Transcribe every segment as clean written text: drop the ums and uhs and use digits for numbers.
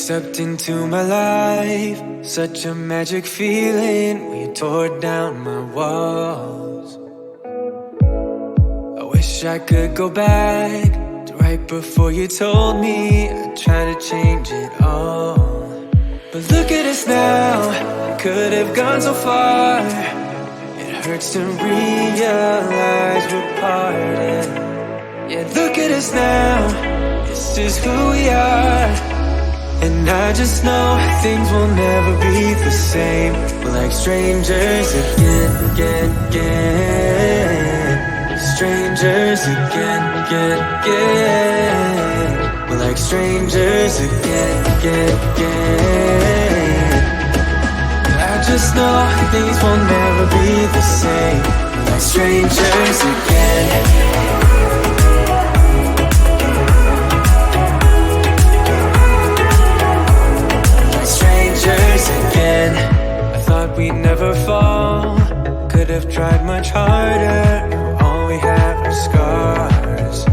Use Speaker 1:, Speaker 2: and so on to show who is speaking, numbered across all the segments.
Speaker 1: stepped into my life, such a magic feeling when you tore down my walls. I wish I could go back to right before you told me I'd try to change it all. But look at us now, we could have gone so far. It hurts to realize we're parted. Yeah, look at us now, this is who we are. And I just know things will never be the same. We're like strangers again. Strangers again. We're like strangers again. I just know things will never be the same. We're like strangers again. Again, I thought we'd never fall. Could have tried much harder. Now all we have are scars.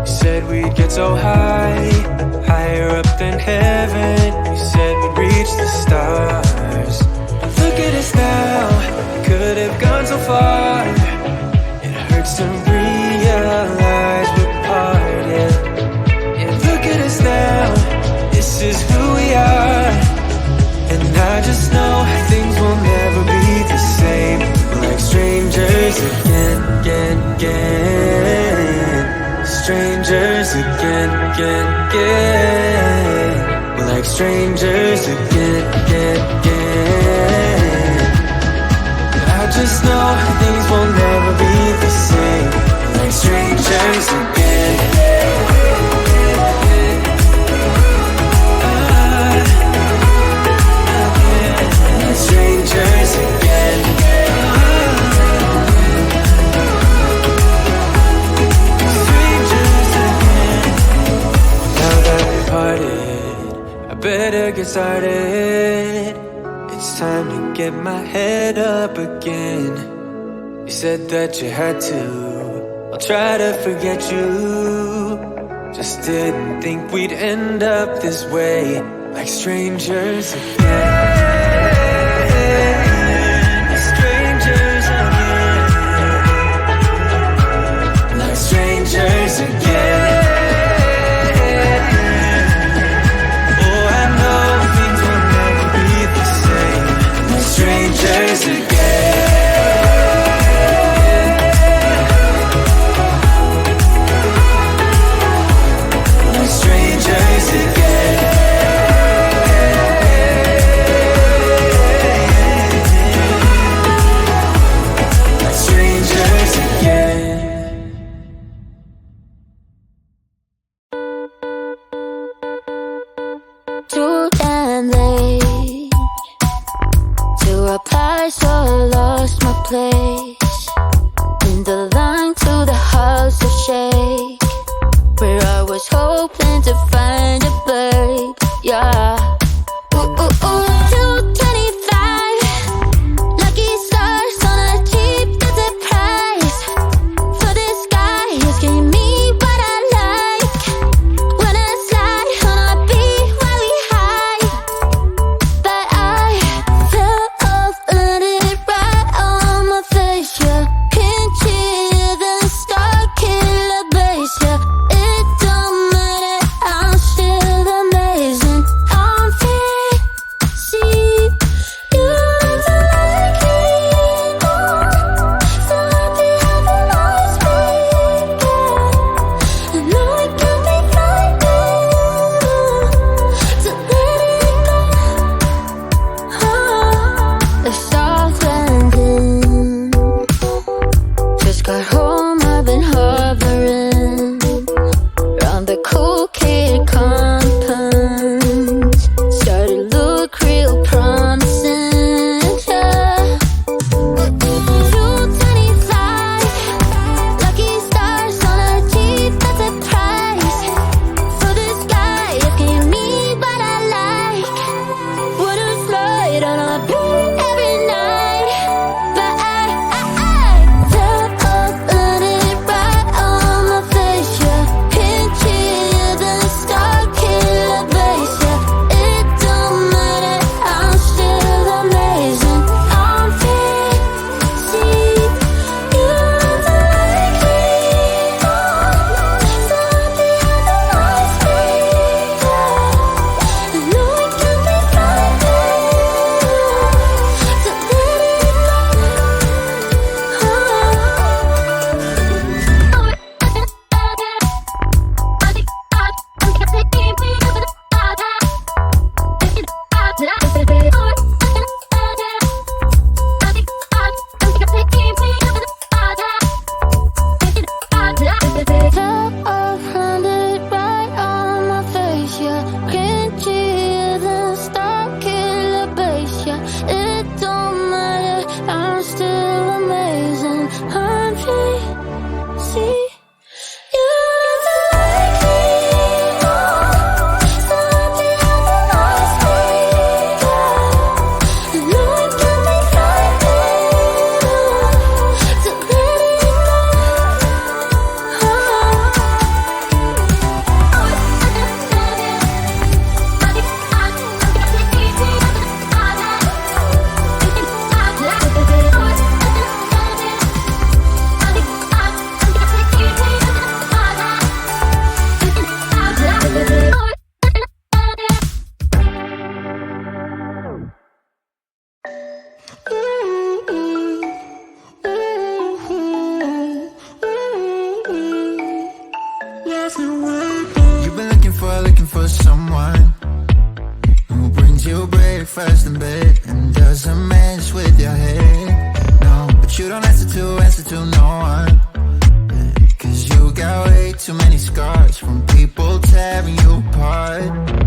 Speaker 1: You said we'd get so high, higher up than heaven. You said we'd reach the stars. But look at us now, could have gone so far. It hurts to realize we're parted. Yeah, look at us now, this is who we are. And I just know things will never be the same. We're like strangers again. Strangers again. We're like strangers again. I just know things will never be the same. We're like strangers again. Strangers again. Strangers again. Now that we've parted, I better get started. It's time to get my head up again. You said that you had to, I'll try to forget you. Just didn't think we'd end up this way, like strangers again. Strangers again. Oh, I know things will never be the same. We're strangers again. We're strangers again. We're strangers again.
Speaker 2: Too damn late to apply, so I lost my place in the line to the house of shake, where I was hoping to find a babe. Yeah. Ooh, ooh, ooh. 225 lucky stars on a cheap visit price. For this guy, he's giving me what I like. When I slide on a beat while we high, but I fell off, landed it right on my face. Yeah, pinchier than star killer bass. Yeah, it don't matter, I'm still amazing. I'm
Speaker 3: for someone who brings you breakfast in bed and doesn't mess with your head. No, but you don't answer to no one. Cause you got way too many scars from people tearing you apart.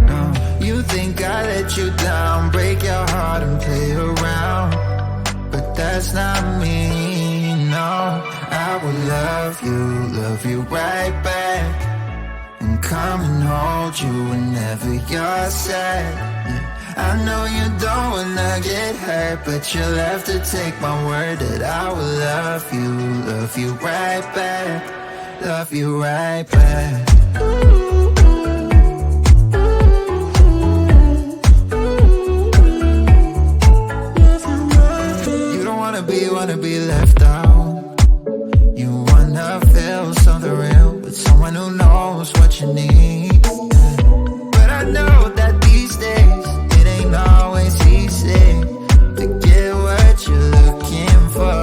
Speaker 3: No, you think I let you down, break your heart and play around, but that's not me, no. I will love you right back, and come and hold you whenever you're sad. I know you don't wanna get hurt, but you'll have to take my word that I will love you right back, love you right back. You don't wanna be left out. You wanna feel something real with someone who knows what you need. But I know that these days it ain't always easy to get what you're looking for.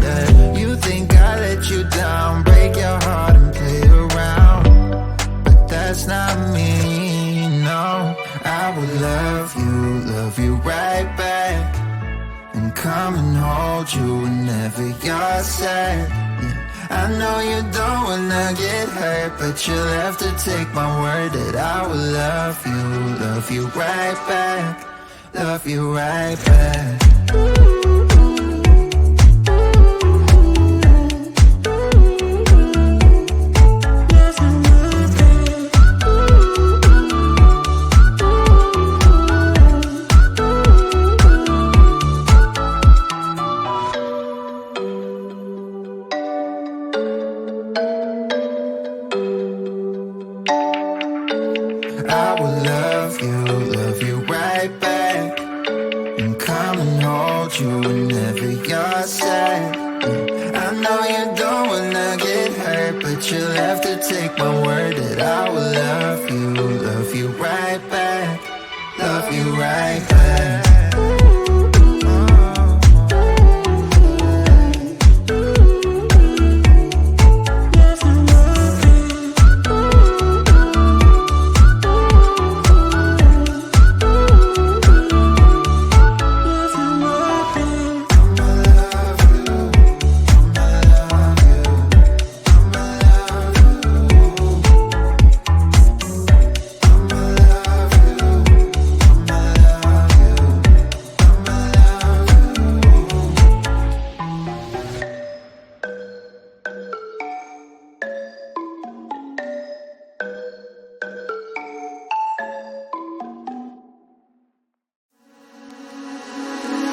Speaker 3: Yeah. You think I let you down, break your heart and play around, but that's not me, no. I will love you right back, and come and hold you whenever you're sad. Yeah. I know you don't wanna get hurt, but you'll have to take my word that I will love you right back, love you right back. I will love you right back, and come and hold you whenever you're sad. Yeah. I know you don't wanna get hurt, but you'll have to take my word that I will love you right back, love you right back.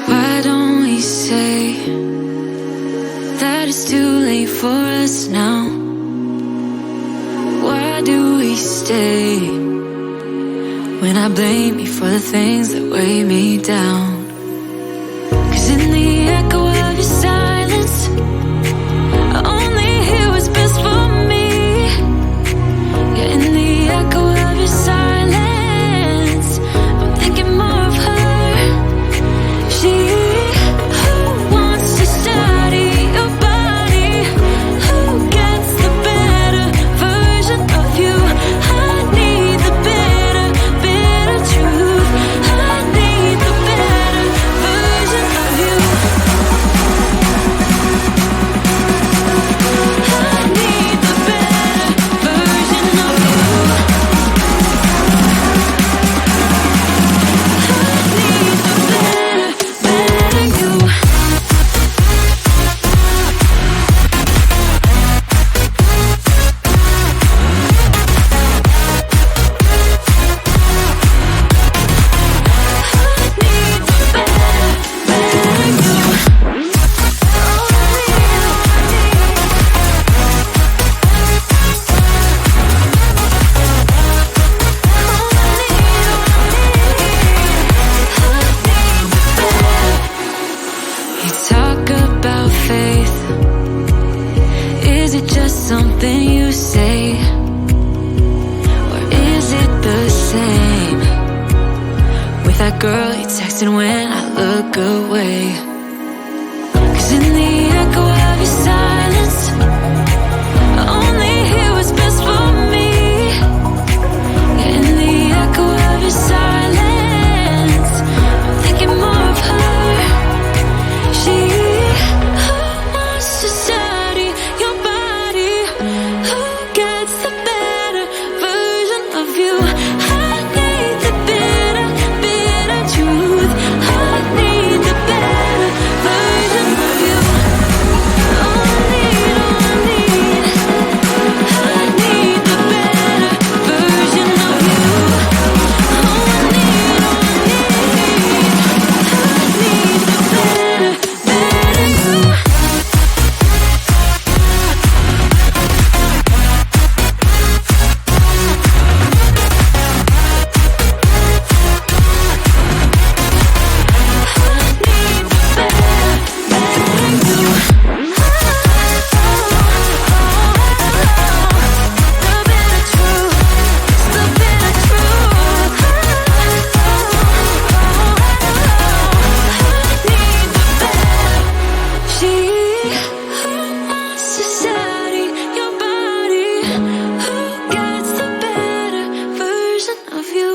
Speaker 2: Why don't we say that it's too late for us now? Why do we stay when I blame you for the things that weigh me down? 'Cause in the echo of your silence, I only hear what's best for me. Yeah, in the echo of your silence, I'm thinking more of her. She who wants to study your body, who gets the better version of you. I need the bitter truth. I need the better Who gets the better version of you?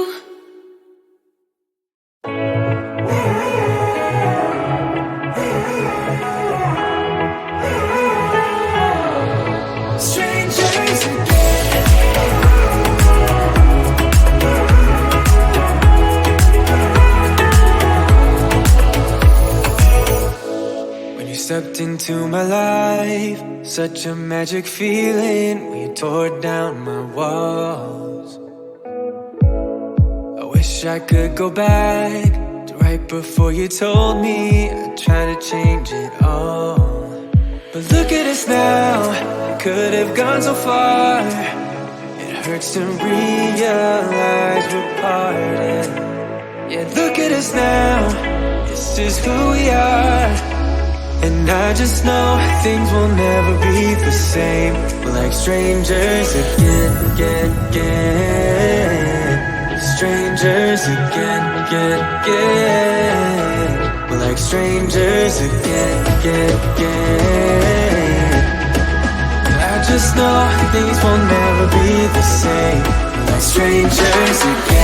Speaker 1: Strangers again. When you stepped into my life, such a magic feeling when you tore down my walls. I wish I could go back to right before you told me I'd try to change it all. But look at us now, could have gone so far. It hurts to realize we're parted. Yeah, look at us now, this is who we are. And I just know things will never be the same. We're like strangers again. Strangers again. We're like strangers again. I just know things will never be the same. We're like strangers again.